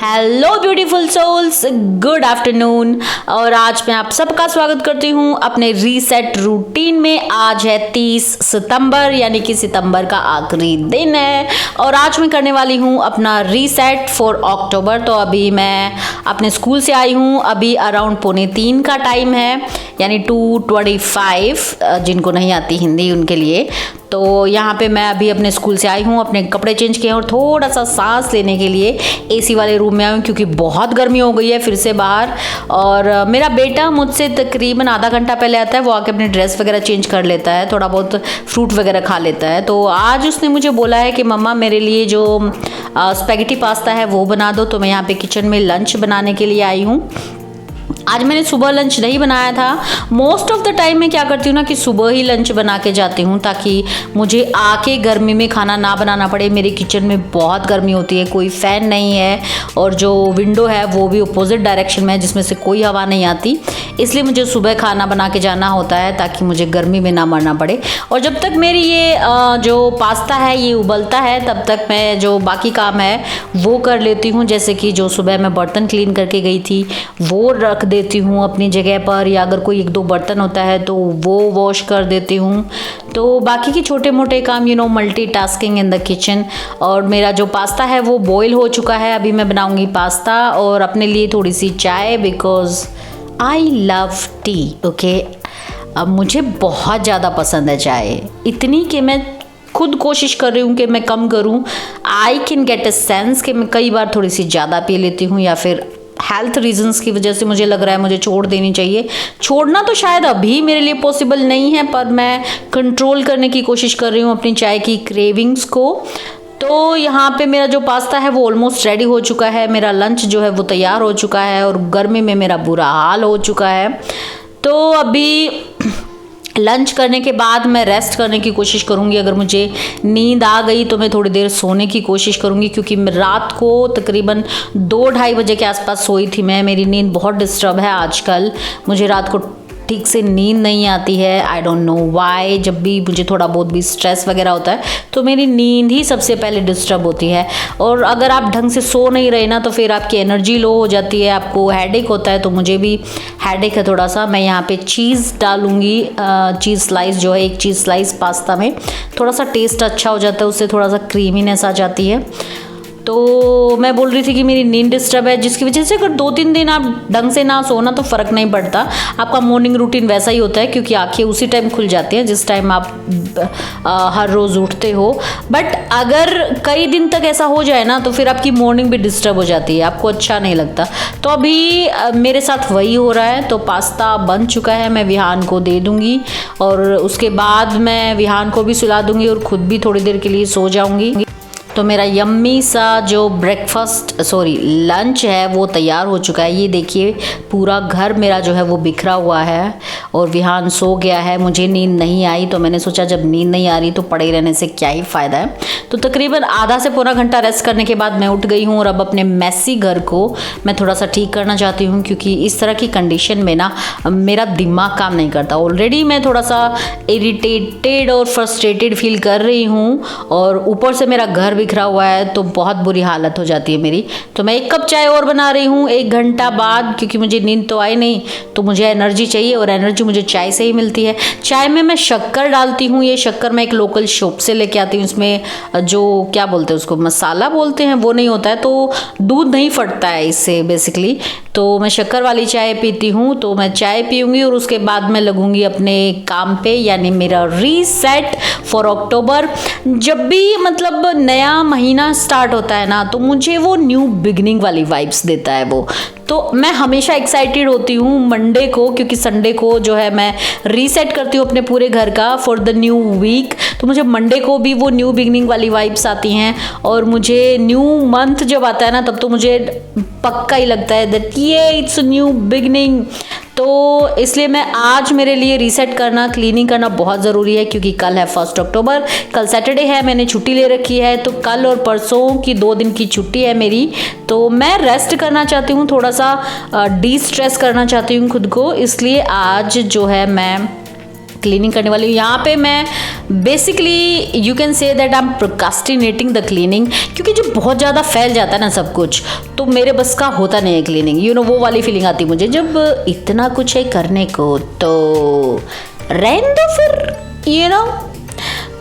Hello beautiful souls, good afternoon. और आज मैं आप सबका स्वागत करती हूँ अपने रीसेट रूटीन में। आज है 30 सितंबर, यानी कि सितंबर का आखिरी दिन है और आज मैं करने वाली हूँ अपना रीसेट फॉर अक्टूबर। तो अभी मैं अपने स्कूल से आई हूँ, अभी अराउंड 2:45 का टाइम है, यानी 2:25 जिनको नहीं आती हिंदी उनके लिए। तो यहाँ पे मैं अभी अपने स्कूल से आई हूँ, अपने कपड़े चेंज किए और थोड़ा सा सांस लेने के लिए एसी वाले रूम में आई हूँ क्योंकि बहुत गर्मी हो गई है फिर से बाहर। और मेरा बेटा मुझसे तकरीबन आधा घंटा पहले आता है, वो आके अपनी ड्रेस वगैरह चेंज कर लेता है, थोड़ा बहुत फ्रूट वगैरह खा लेता है। तो आज उसने मुझे बोला है कि मम्मा मेरे लिए जो स्पैगेटी पास्ता है वो बना दो। तो मैं यहाँ पे किचन में लंच बनाने के लिए आई हूँ। आज मैंने सुबह लंच नहीं बनाया था। मोस्ट ऑफ द टाइम मैं क्या करती हूँ ना कि सुबह ही लंच बना के जाती हूँ ताकि मुझे आके गर्मी में खाना ना बनाना पड़े। मेरे किचन में बहुत गर्मी होती है, कोई फ़ैन नहीं है और जो विंडो है वो भी अपोजिट डायरेक्शन में है जिसमें से कोई हवा नहीं आती, इसलिए मुझे सुबह खाना बना के जाना होता है ताकि मुझे गर्मी में ना मरना पड़े। और जब तक मेरी ये जो पास्ता है ये उबलता है तब तक मैं जो बाकी काम है वो कर लेती हूँ। जैसे कि जो सुबह मैं बर्तन क्लीन करके गई थी वो रख देती हूँ अपनी जगह पर, या अगर कोई 1-2 बर्तन होता है तो वो वॉश कर देती हूँ। तो बाकी के छोटे मोटे काम मल्टीटास्किंग इन द किचन। और मेरा जो पास्ता है वो बॉईल हो चुका है, अभी मैं बनाऊंगी पास्ता और अपने लिए थोड़ी सी चाय, because I love T. Okay, अब मुझे बहुत ज़्यादा पसंद है चाय, इतनी कि मैं खुद कोशिश कर रही हूँ कि मैं कम करूँ। I can get a sense कि मैं कई बार थोड़ी सी ज़्यादा पी लेती हूँ, या फिर हेल्थ रीजंस की वजह से मुझे लग रहा है मुझे छोड़ देनी चाहिए। छोड़ना तो शायद अभी मेरे लिए पॉसिबल नहीं है, पर मैं कंट्रोल करने की कोशिश कर रही हूँ अपनी चाय की क्रेविंग्स को। तो यहाँ पे मेरा जो पास्ता है वो ऑलमोस्ट रेडी हो चुका है, मेरा लंच जो है वो तैयार हो चुका है और गर्मी में मेरा बुरा हाल हो चुका है। तो अभी लंच करने के बाद मैं रेस्ट करने की कोशिश करूँगी। अगर मुझे नींद आ गई तो मैं थोड़ी देर सोने की कोशिश करूँगी, क्योंकि मैं रात को तकरीबन 2-2:30 बजे के आसपास सोई थी मैं। मेरी नींद बहुत डिस्टर्ब है आजकल, मुझे रात को ठीक से नींद नहीं आती है। I don't know why. जब भी मुझे थोड़ा बहुत भी स्ट्रेस वगैरह होता है तो मेरी नींद ही सबसे पहले डिस्टर्ब होती है। और अगर आप ढंग से सो नहीं रहे ना तो फिर आपकी एनर्जी लो हो जाती है, आपको हेडेक होता है। तो मुझे भी हेडेक है थोड़ा सा। मैं यहाँ पे चीज़ डालूँगी, चीज़ स्लाइस जो है, एक चीज़ स्लाइस पास्ता में थोड़ा सा टेस्ट अच्छा हो जाता है, उससे थोड़ा सा क्रीमीनेस आ जाती है। तो मैं बोल रही थी कि मेरी नींद डिस्टर्ब है, जिसकी वजह से अगर 2-3 दिन आप ढंग से ना सोना तो फ़र्क नहीं पड़ता, आपका मॉर्निंग रूटीन वैसा ही होता है क्योंकि आंखें उसी टाइम खुल जाती हैं जिस टाइम आप हर रोज़ उठते हो। बट अगर कई दिन तक ऐसा हो जाए ना तो फिर आपकी मॉर्निंग भी डिस्टर्ब हो जाती है, आपको अच्छा नहीं लगता। तो अभी मेरे साथ वही हो रहा है। तो पास्ता बन चुका है, मैं विहान को दे दूँगी और उसके बाद मैं विहान को भी सुला दूँगी और ख़ुद भी थोड़ी देर के लिए सो जाऊँगी। तो मेरा यम्मी सा जो लंच है वो तैयार हो चुका है। ये देखिए पूरा घर मेरा जो है वो बिखरा हुआ है और विहान सो गया है। मुझे नींद नहीं आई तो मैंने सोचा जब नींद नहीं आ रही तो पड़े रहने से क्या ही फ़ायदा है। तो तकरीबन आधा से पौना घंटा रेस्ट करने के बाद मैं उठ गई हूँ और अब अपने मैसी घर को मैं थोड़ा सा ठीक करना चाहती हूँ, क्योंकि इस तरह की कंडीशन में ना मेरा दिमाग काम नहीं करता। ऑलरेडी मैं थोड़ा सा इरिटेटेड और फ्रस्ट्रेटेड फील कर रही हूँ और ऊपर से मेरा घर बिखरा हुआ है तो बहुत बुरी हालत हो जाती है मेरी। तो मैं 1 कप चाय और बना रही हूँ 1 घंटा बाद, क्योंकि मुझे नींद तो आई नहीं तो मुझे एनर्जी चाहिए और एनर्जी मुझे चाय से ही मिलती है। चाय में मैं शक्कर डालती हूँ, ये शक्कर मैं एक लोकल शॉप से लेके आती हूँ। इसमें जो क्या बोलते हैं उसको, मसाला बोलते हैं, वो नहीं होता है, तो दूध नहीं फटता है इससे बेसिकली। तो मैं शक्कर वाली चाय पीती हूँ। तो मैं चाय पीऊँगी और उसके बाद मैं लगूंगी अपने काम पे, यानी मेरा रीसेट फॉर अक्टूबर। जब भी मतलब नया महीना स्टार्ट होता है ना तो मुझे वो न्यू बिगनिंग वाली वाइब्स देता है वो। तो मैं हमेशा एक्साइटेड होती हूँ मंडे को, क्योंकि संडे को जो है मैं रीसेट करती हूँ अपने पूरे घर का फॉर द न्यू वीक। तो मुझे मंडे को भी वो न्यू बिगनिंग वाली वाइब्स आती हैं और मुझे न्यू मंथ जब आता है ना तब तो मुझे पक्का ही लगता है दैट ये इट्स न्यू बिगनिंग। तो इसलिए मैं आज मेरे लिए रीसेट करना, क्लीनिंग करना बहुत ज़रूरी है, क्योंकि कल है 1 अक्टूबर, कल सैटरडे है, मैंने छुट्टी ले रखी है। तो कल और परसों की 2 दिन की छुट्टी है मेरी। तो मैं रेस्ट करना चाहती हूँ, थोड़ा सा डी स्ट्रेस करना चाहती हूँ खुद को, इसलिए आज जो है मैं क्लीनिंग करने वाली हूँ। यहाँ पे मैं basically you can say that I am procrastinating the cleaning, क्योंकि जब बहुत ज़्यादा फैल जाता है ना सब कुछ, तो मेरे बस का होता नहीं है क्लीनिंग। यू नो वो वाली फीलिंग आती है मुझे, जब इतना कुछ है करने को तो रहने दो फिर, यू नो।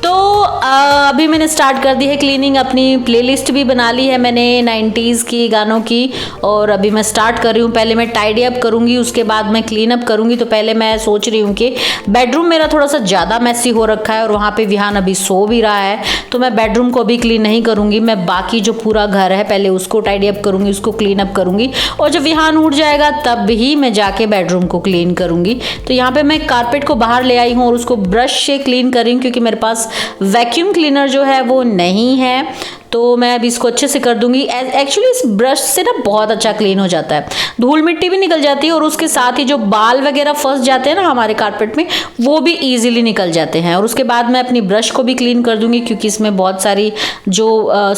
तो अभी मैंने स्टार्ट कर दी है क्लीनिंग, अपनी प्लेलिस्ट भी बना ली है मैंने 90s की गानों की, और अभी मैं स्टार्ट कर रही हूँ। पहले मैं टाइडी अप करूँगी, उसके बाद मैं क्लीन अप करूँगी। तो पहले मैं सोच रही हूँ कि बेडरूम मेरा थोड़ा सा ज़्यादा मैसी हो रखा है और वहाँ पे विहान अभी सो भी रहा है, तो मैं बेडरूम को अभी क्लीन नहीं करूँगी। मैं बाकी जो पूरा घर है पहले उसको टाइडी अप करूँगी, उसको क्लीन अप करूँगी, और जब विहान उठ जाएगा तब ही मैं जाके बेडरूम को क्लीन करूँगी। तो यहाँ पर मैं कारपेट को बाहर ले आई हूँ और उसको ब्रश से क्लीन कर रही हूँ, क्योंकि मेरे पास वैक्यूम क्लीनर जो है वो नहीं है। तो मैं अभी इसको अच्छे से कर दूंगी। एक्चुअली इस ब्रश से ना बहुत अच्छा क्लीन हो जाता है, धूल मिट्टी भी निकल जाती है, और उसके साथ ही जो बाल वगैरह फंस जाते हैं ना हमारे कारपेट में, वो भी इजीली निकल जाते हैं। और उसके बाद मैं अपनी ब्रश को भी क्लीन कर दूंगी, क्योंकि इसमें बहुत सारी जो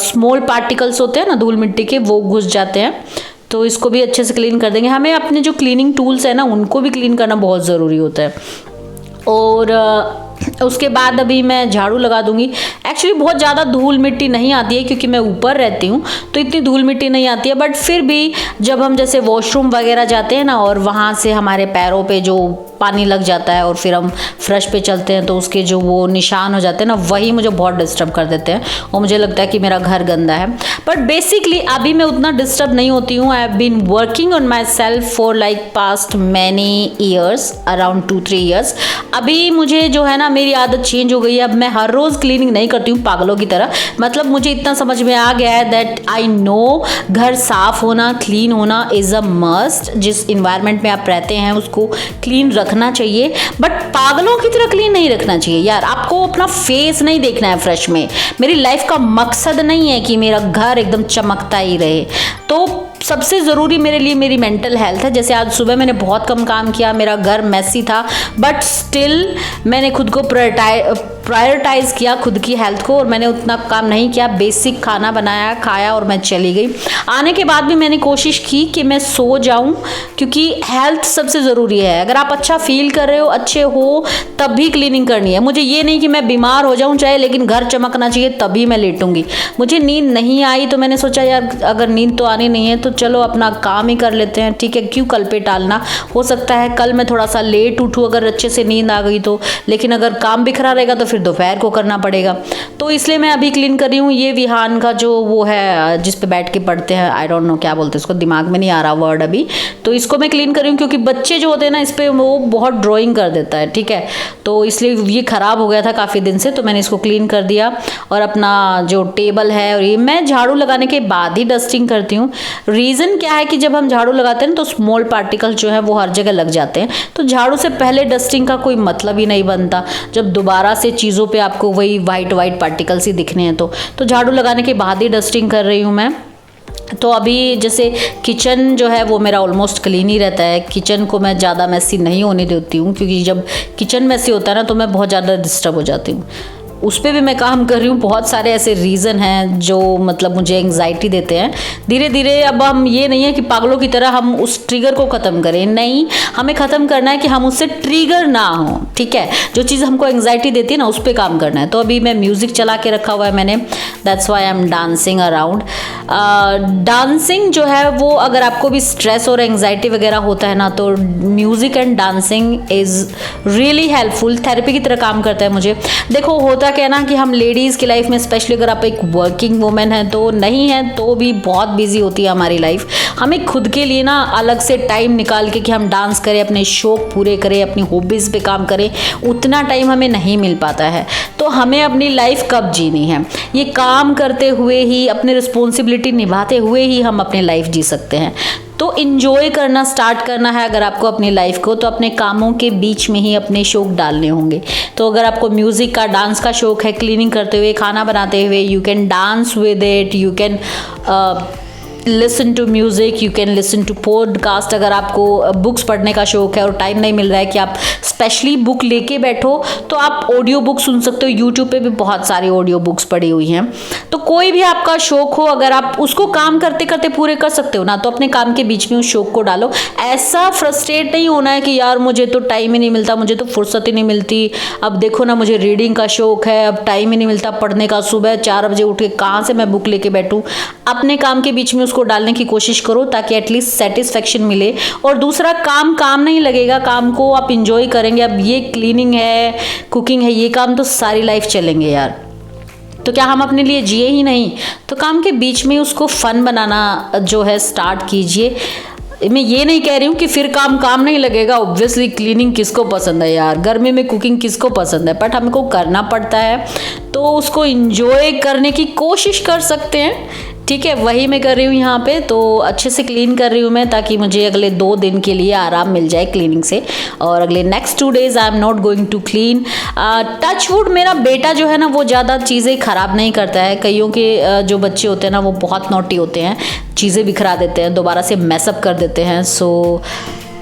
स्मॉल पार्टिकल्स होते हैं ना धूल मिट्टी के, वो घुस जाते हैं। तो इसको भी अच्छे से क्लीन कर देंगे। हमें अपने जो क्लीनिंग टूल्स है ना उनको भी क्लीन करना बहुत ज़रूरी होता है। और उसके बाद अभी मैं झाड़ू लगा दूंगी। एक्चुअली बहुत ज़्यादा धूल मिट्टी नहीं आती है, क्योंकि मैं ऊपर रहती हूँ तो इतनी धूल मिट्टी नहीं आती है, बट फिर भी जब हम जैसे वॉशरूम वगैरह जाते हैं ना, और वहाँ से हमारे पैरों पे जो पानी लग जाता है और फिर हम फ्रश पे चलते हैं, तो उसके जो वो निशान हो जाते हैं ना, वही मुझे बहुत डिस्टर्ब कर देते हैं, और मुझे लगता है कि मेरा घर गंदा है। बट बेसिकली अभी मैं उतना डिस्टर्ब नहीं होती हूँ। I have been working on myself for like past many years, around 2-3 years. अभी मुझे जो है ना मेरी आदत चेंज हो गई है। अब मैं हर रोज़ क्लीनिंग नहीं करती हूँ पागलों की तरह। मतलब मुझे इतना समझ में आ गया है दैट आई नो घर साफ होना, क्लीन होना इज़ अ मस्ट। जिस इन्वायरमेंट में आप रहते हैं उसको क्लीन रखना चाहिए, बट पागलों की तरह क्लीन नहीं रखना चाहिए यार। आपको अपना फेस नहीं देखना है फ्रेश में। मेरी लाइफ का मकसद नहीं है कि मेरा घर एकदम चमकता ही रहे। तो सबसे ज़रूरी मेरे लिए मेरी मेंटल हेल्थ है। जैसे आज सुबह मैंने बहुत कम काम किया, मेरा घर मैसी था, बट स्टिल मैंने खुद को प्रायोरिटाइज किया, खुद की हेल्थ को, और मैंने उतना काम नहीं किया। बेसिक खाना बनाया, खाया और मैं चली गई। आने के बाद भी मैंने कोशिश की कि मैं सो जाऊं, क्योंकि हेल्थ सबसे ज़रूरी है। अगर आप अच्छा फील कर रहे हो, अच्छे हो, तब भी क्लीनिंग करनी है। मुझे ये नहीं कि मैं बीमार हो जाऊं चाहे, लेकिन घर चमकना चाहिए तभी मैं लेटूंगी। मुझे नींद नहीं आई तो मैंने सोचा यार अगर नींद तो आनी नहीं है तो चलो अपना काम ही कर लेते हैं, ठीक है, क्यों कल पे टालना। हो सकता है कल मैं थोड़ा सा लेट उठूँ अगर अच्छे से नींद आ गई तो, लेकिन अगर काम बिखरा रहेगा तो फिर दोपहर को करना पड़ेगा। तो इसलिए मैं अभी क्लीन कर रही हूँ। ये विहान का जो वो है जिस पे बैठ के पढ़ते हैं, आई डोंट नो क्या बोलते हैं इसको, दिमाग में नहीं आ रहा वर्ड अभी, तो इसको मैं क्लीन कर रही हूँ, क्योंकि बच्चे जो होते हैं ना इस पे वो बहुत ड्राइंग कर देता है, ठीक है। तो इसलिए ये ख़राब हो गया था काफ़ी दिन से, तो मैंने इसको क्लीन कर दिया। और अपना जो टेबल है, और ये मैं झाड़ू लगाने के बाद ही डस्टिंग करती हूँ। रीज़न क्या है कि जब हम झाड़ू लगाते हैं तो स्मॉल पार्टिकल जो है वो हर जगह लग जाते हैं, तो झाड़ू से पहले डस्टिंग का कोई मतलब ही नहीं बनता। जब दोबारा से चीज़ों पे आपको वही वाइट पार्टिकल्स ही दिखने हैं, तो झाड़ू लगाने के बाद ही डस्टिंग कर रही हूँ मैं। तो अभी जैसे किचन जो है वो मेरा ऑलमोस्ट क्लीन ही रहता है। किचन को मैं ज़्यादा मैसी नहीं होने देती हूँ, क्योंकि जब किचन मैसी होता है ना तो मैं बहुत ज़्यादा डिस्टर्ब हो जाती हूँ। उस पर भी मैं काम कर रही हूँ। बहुत सारे ऐसे रीज़न हैं जो मतलब मुझे एंग्जाइटी देते हैं। धीरे धीरे अब हम ये नहीं है कि पागलों की तरह हम उस ट्रिगर को ख़त्म करें, नहीं, हमें ख़त्म करना है कि हम उससे ट्रिगर ना हो, ठीक है। जो चीज़ हमको एंग्जाइटी देती है ना उस पर काम करना है। तो अभी मैं म्यूज़िक चला के रखा हुआ है मैंने, that's why I am dancing around. Dancing जो है वो अगर आपको भी स्ट्रेस और एंग्जाइटी वगैरह होता है ना, तो music and dancing is really helpful, therapy की तरह काम करता है मुझे। देखो होता क्या है ना कि हम लेडीज़ की लाइफ में, स्पेशली अगर आप एक वर्किंग वुमेन है तो नहीं है तो भी बहुत बिजी होती है हमारी लाइफ। हमें खुद के लिए ना अलग से टाइम निकाल के कि हम डांस करें, अपने शौक पूरे करें, अपनी हॉबीज़ पे काम करें, उतना टाइम हमें नहीं मिल पाता है। तो हमें अपनी लाइफ कब जीनी है, ये काम करते हुए ही, अपनी रिस्पॉन्सिबिलिटी निभाते हुए ही हम अपनी लाइफ जी सकते हैं। तो इन्जॉय करना स्टार्ट करना है अगर आपको अपनी लाइफ को, तो अपने कामों के बीच में ही अपने शौक डालने होंगे। तो अगर आपको म्यूज़िक का, डांस का शौक है, क्लीनिंग करते हुए, खाना बनाते हुए, you can dance with it, you can listen to music, you can listen to podcast. अगर आपको बुक्स पढ़ने का शौक है और टाइम नहीं मिल रहा है कि आप स्पेशली बुक लेके बैठो, तो आप ऑडियो बुक सुन सकते हो। यूट्यूब पे भी बहुत सारी ऑडियो बुक्स पड़ी हुई हैं। तो कोई भी आपका शौक हो, अगर आप उसको काम करते करते पूरे कर सकते हो ना, तो अपने काम के बीच में उस शौक को डालो। ऐसा फ्रस्ट्रेट नहीं होना है कि यार मुझे तो टाइम ही नहीं मिलता, मुझे तो फुर्सत ही नहीं मिलती। अब देखो ना, मुझे रीडिंग का शौक है, अब टाइम ही नहीं मिलता पढ़ने का। सुबह 4 बजे उठ के कहाँ से मैं बुक लेके बैठूं। अपने काम के बीच में उसको डालने की कोशिश करो, ताकि एटलीस्ट सेटिस्फेक्शन मिले। और दूसरा, काम नहीं लगेगा, काम को आप इंजॉय करेंगे। अब ये क्लीनिंग है, कुकिंग है, ये काम तो सारी लाइफ चलेंगे यार। तो क्या हम अपने लिए जिए ही नहीं? तो काम के बीच में उसको फन बनाना जो है स्टार्ट कीजिए। मैं ये नहीं कह रही हूँ कि फिर काम नहीं लगेगा। ऑब्वियसली क्लीनिंग किसको पसंद है यार, गर्मी में कुकिंग किसको पसंद है, बट हमको करना पड़ता है, तो उसको इंजॉय करने की कोशिश कर सकते हैं। ठीक है, वही मैं कर रही हूँ यहाँ पे। तो अच्छे से क्लीन कर रही हूँ मैं, ताकि मुझे अगले 2 दिन के लिए आराम मिल जाए क्लीनिंग से। और अगले next 2 days I am not going to clean. Touch wood, मेरा बेटा जो है ना वो ज़्यादा चीज़ें ख़राब नहीं करता है। कईयों के जो बच्चे होते हैं ना वो बहुत नॉटी होते हैं, चीज़ें बिखरा देते हैं, दोबारा से मैसअप कर देते हैं। So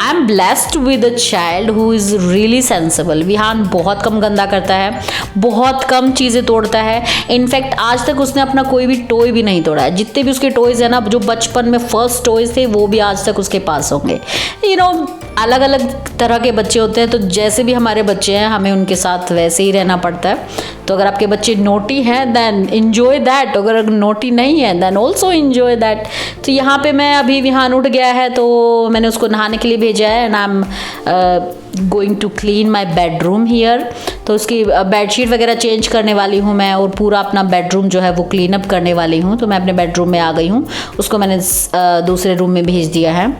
I am blessed with a child who is really sensible. Vihaan बहुत कम गंदा करता है, बहुत कम चीज़ें तोड़ता है। इनफैक्ट आज तक उसने अपना कोई भी टॉय भी नहीं तोड़ा है। जितने भी उसके टॉयज़ हैं ना, जो बचपन में फर्स्ट टॉयज़ थे, वो भी आज तक उसके पास होंगे। यू नो, अलग अलग तरह के बच्चे होते हैं, तो जैसे भी हमारे बच्चे हैं, हमें उनके साथ वैसे ही रहना पड़ता है। तो अगर आपके बच्चे नोटी हैं, देन इंजॉय दैट। अगर नोटी नहीं है, देन ऑल्सो इंजॉय दैट। तो यहाँ पे मैं अभी विहान उठ गया है, तो मैंने उसको नहाने के लिए भेजा है। And I am going to clean my bedroom here. तो उसकी बेडशीट वगैरह चेंज करने वाली हूँ मैं, और पूरा अपना बेडरूम जो है वो क्लीन अप करने वाली हूँ। तो मैं अपने बेडरूम में आ गई हूँ, उसको मैंने दूसरे रूम में भेज दिया है।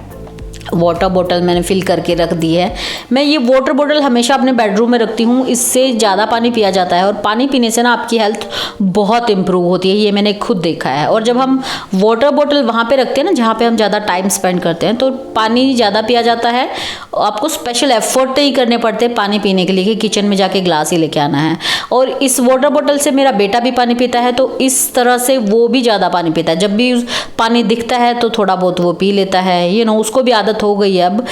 वाटर बॉटल मैंने फिल करके रख दी है। मैं ये वाटर बॉटल हमेशा अपने बेडरूम में रखती हूँ, इससे ज़्यादा पानी पिया जाता है, और पानी पीने से ना आपकी हेल्थ बहुत इंप्रूव होती है, ये मैंने खुद देखा है। और जब हम वाटर बॉटल वहाँ पे रखते हैं ना जहाँ पे हम ज़्यादा टाइम स्पेंड करते हैं, तो पानी ज़्यादा पिया जाता है। आपको स्पेशल एफर्ट नहीं करने पड़ते पानी पीने के लिए कि किचन में जाके ग्लास ही लेके आना है। और इस वाटर बॉटल से मेरा बेटा भी पानी पीता है, तो इस तरह से वो भी ज़्यादा पानी पीता है। जब भी पानी दिखता है तो थोड़ा बहुत वो पी लेता है। यू नो, उसको भी आदत हो गई है अब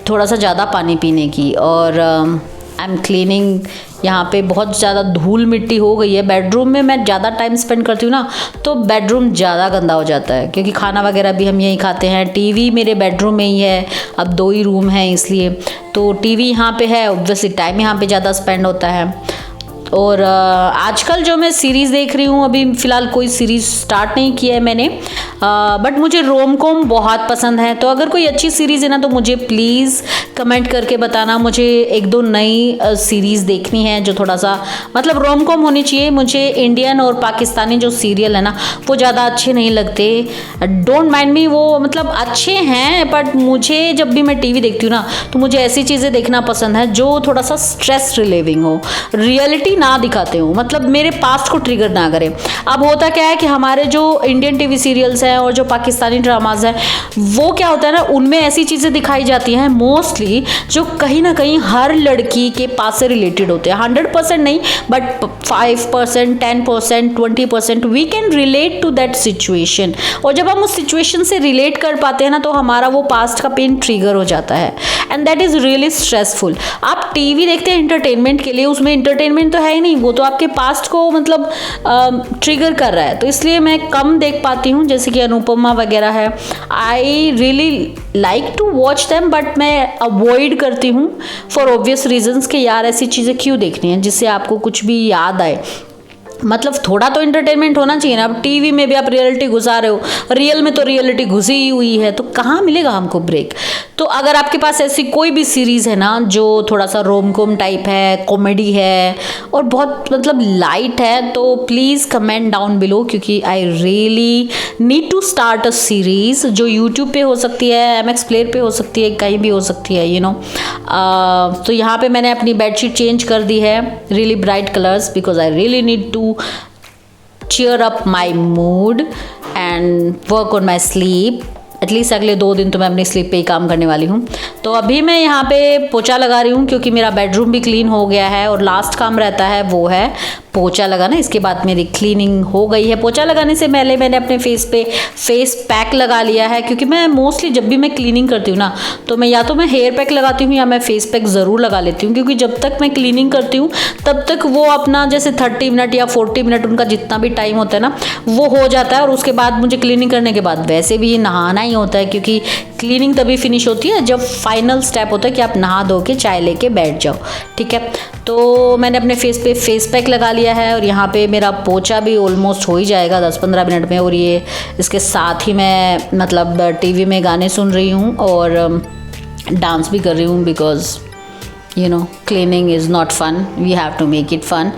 थोड़ा सा ज़्यादा पानी पीने की। और आई एम क्लीनिंग। यहाँ पे बहुत ज़्यादा धूल मिट्टी हो गई है। बेडरूम में मैं ज़्यादा टाइम स्पेंड करती हूँ ना, तो बेडरूम ज़्यादा गंदा हो जाता है, क्योंकि खाना वगैरह भी हम यहीं खाते हैं। टीवी मेरे बेडरूम में ही है, अब 2 ही रूम हैं इसलिए। तो टीवी यहाँ पे है, ऑब्वियसली टाइम यहाँ पे ज़्यादा स्पेंड होता है। और आजकल जो मैं सीरीज़ देख रही हूँ, अभी फ़िलहाल कोई सीरीज़ स्टार्ट नहीं किया है मैंने, बट मुझे रोम कॉम बहुत पसंद है। तो अगर कोई अच्छी सीरीज़ है ना, तो मुझे प्लीज़ कमेंट करके बताना। मुझे 1-2 नई सीरीज़ देखनी है जो थोड़ा सा मतलब रोम कॉम होनी चाहिए। मुझे इंडियन और पाकिस्तानी जो सीरियल है ना, वो ज़्यादा अच्छे नहीं लगते। डोंट माइंड मी, वो मतलब अच्छे हैं, बट मुझे जब भी मैं टीवी देखती हूँ ना, तो मुझे ऐसी चीज़ें देखना पसंद है जो थोड़ा सा स्ट्रेस रिलीविंग हो, रियलिटी ना दिखाते हो, मतलब मेरे पास्ट को ट्रिगर ना करें। अब होता क्या है कि हमारे जो इंडियन टीवी सीरियल्स हैं और जो पाकिस्तानी ड्रामाज हैं, वो क्या होता है ना, उनमें ऐसी चीज़ें दिखाई जाती हैं मोस्टली जो कहीं ना कहीं हर लड़की के पास से रिलेटेड होते हैं। 100% नहीं, but 5%, 10%, 20% we can relate to that situation. और जब हम उस सिचुएशन से रिलेट कर पाते हैं ना, तो हमारा वो पास्ट का पेन ट्रिगर हो जाता है, and that is really stressful. आप टीवी देखते हैं एंटरटेनमेंट के लिए, उसमें एंटरटेनमेंट तो है ही नहीं, वो तो आपके पास्ट को मतलब ट्रिगर कर रहा है। तो इसलिए मैं कम देख पाती हूँ, जैसे कि अनुपमा वगैरह है। I really like to watch them, but मैं अवॉइड करती हूँ फॉर ऑब्वियस रीजंस कि यार ऐसी चीज़ें क्यों देखनी है जिससे आपको कुछ भी याद आए। मतलब थोड़ा तो एंटरटेनमेंट होना चाहिए ना। अब टीवी में भी आप रियलिटी घुसा रहे हो, रियल में तो रियलिटी घुसी ही हुई है, तो कहाँ मिलेगा हमको ब्रेक। तो अगर आपके पास ऐसी कोई भी सीरीज़ है ना जो थोड़ा सा रोम कॉम टाइप है, कॉमेडी है और बहुत मतलब लाइट है, तो प्लीज़ कमेंट डाउन बिलो, क्योंकि I really need to start a series जो यूट्यूब पे हो सकती है, MX प्लेयर पे हो सकती है, कहीं भी हो सकती है, यू नो। तो यहाँ पे मैंने अपनी बेडशीट चेंज कर दी है, really bright colours, because I really need to cheer up my mood and work on my sleep। At least अगले 2 दिन तो मैं अपनी स्लीप पे ही काम करने वाली हूँ। तो अभी मैं यहाँ पे पोछा लगा रही हूँ, क्योंकि मेरा बेडरूम भी क्लीन हो गया है और लास्ट काम रहता है वो है पोछा लगाना, इसके बाद मेरी क्लीनिंग हो गई है। पोछा लगाने से पहले मैंने अपने फेस पे फेस पैक लगा लिया है, क्योंकि मैं मोस्टली जब भी मैं क्लीनिंग करती हूँ ना, तो मैं या तो मैं हेयर पैक लगाती हूँ या मैं फेस पैक ज़रूर लगा लेती हूँ, क्योंकि जब तक मैं क्लीनिंग करती हूँ तब तक वो अपना जैसे 30 मिनट या 40 मिनट उनका जितना भी टाइम होता है ना वो हो जाता है। और उसके बाद मुझे क्लीनिंग करने के बाद वैसे भी नहाना ही होता है, क्योंकि क्लीनिंग तभी फिनिश होती है जब फाइनल स्टेप होता है कि आप नहा धो के चाय लेके बैठ जाओ, ठीक है। तो मैंने अपने फेस पे फेस पैक लगा लिया है और यहाँ पे मेरा पोछा भी ऑलमोस्ट हो ही जाएगा 10-15 मिनट में। और ये इसके साथ ही मैं मतलब टीवी में गाने सुन रही हूँ और डांस भी कर रही हूँ, because you know cleaning is not fun, we have to make it fun.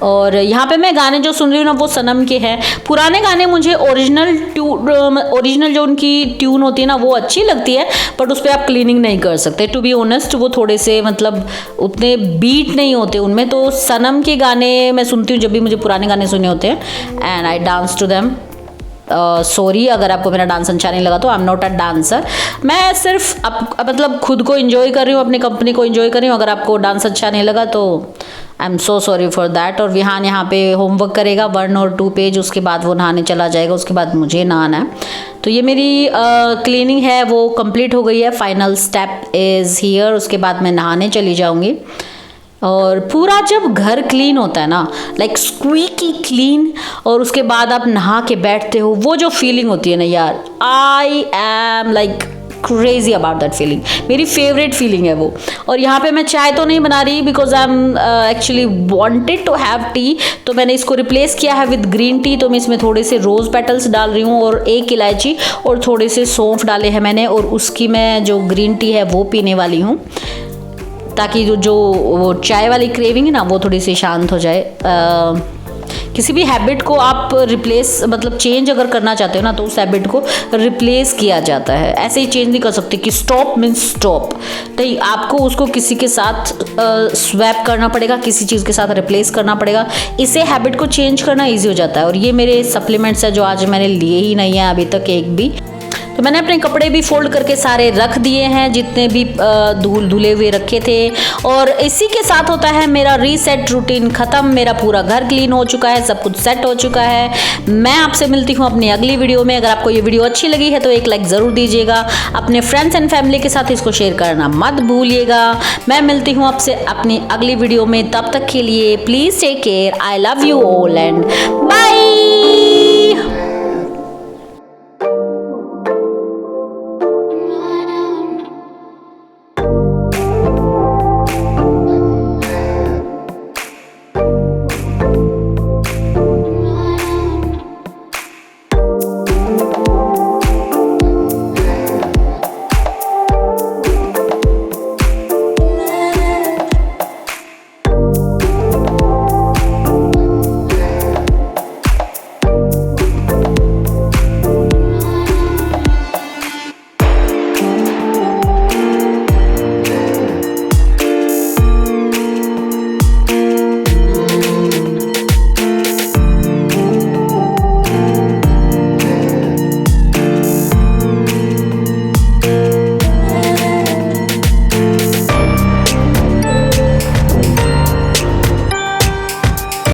और यहाँ पे मैं गाने जो सुन रही हूँ ना वो सनम के हैं। पुराने गाने मुझे ओरिजिनल जो उनकी ट्यून होती है ना वो अच्छी लगती है, बट उस पर आप क्लीनिंग नहीं कर सकते, टू बी ऑनेस्ट। वो थोड़े से मतलब उतने बीट नहीं होते उनमें। तो सनम के गाने मैं सुनती हूँ जब भी मुझे पुराने गाने सुनने होते हैं, and I dance to them. Sorry अगर आपको मेरा डांस अच्छा नहीं लगा तो, I am not a dancer. मैं सिर्फ मतलब खुद को एंजॉय कर रही हूँ, अपनी कंपनी को एंजॉय कर रही हूँ। अगर आपको डांस अच्छा नहीं लगा तो I am so sorry for that. और विहान यहाँ पे होमवर्क करेगा 1 और 2 पेज, उसके बाद वो नहाने चला जाएगा, उसके बाद मुझे नहाना है। तो ये मेरी क्लीनिंग है वो कंप्लीट हो गई है, फाइनल स्टेप इज़ हियर। उसके बाद मैं नहाने चली जाऊँगी। और पूरा जब घर क्लीन होता है ना, लाइक स्क्वीकी क्लीन, और उसके बाद आप नहा के बैठते हो, वो जो फीलिंग होती है ना यार, I am like crazy about that feeling. मेरी फेवरेट फीलिंग है वो। और यहाँ पे मैं चाय तो नहीं बना रही, because I am actually wanted to have tea, तो मैंने इसको रिप्लेस किया है विद ग्रीन टी। तो मैं इसमें थोड़े से रोज़ पेटल्स डाल रही हूँ और 1 इलायची और थोड़े से सौंफ डाले हैं मैंने, और उसकी मैं जो ग्रीन टी है वो पीने वाली हूँ, ताकि जो वो चाय वाली क्रेविंग है ना वो थोड़ी सी शांत हो जाए। किसी भी हैबिट को आप रिप्लेस मतलब चेंज अगर करना चाहते हो ना, तो उस हैबिट को रिप्लेस किया जाता है। ऐसे ही चेंज नहीं कर सकते कि स्टॉप मीन्स स्टॉप, नहीं, आपको उसको किसी के साथ स्वैप करना पड़ेगा, किसी चीज़ के साथ रिप्लेस करना पड़ेगा। इससे हैबिट को चेंज करना ईजी हो जाता है। और ये मेरे सप्लीमेंट्स है जो आज मैंने लिए ही नहीं है अभी तक एक भी। तो मैंने अपने कपड़े भी फोल्ड करके सारे रख दिए हैं, जितने भी धुले हुए रखे थे। और इसी के साथ होता है मेरा रीसेट रूटीन ख़त्म। मेरा पूरा घर क्लीन हो चुका है, सब कुछ सेट हो चुका है। मैं आपसे मिलती हूँ अपनी अगली वीडियो में। अगर आपको ये वीडियो अच्छी लगी है तो एक लाइक ज़रूर दीजिएगा। अपने फ्रेंड्स एंड फैमिली के साथ इसको शेयर करना मत भूलिएगा। मैं मिलती हूँ आपसे अपनी अगली वीडियो में, तब तक के लिए please take care. I love you all and bye.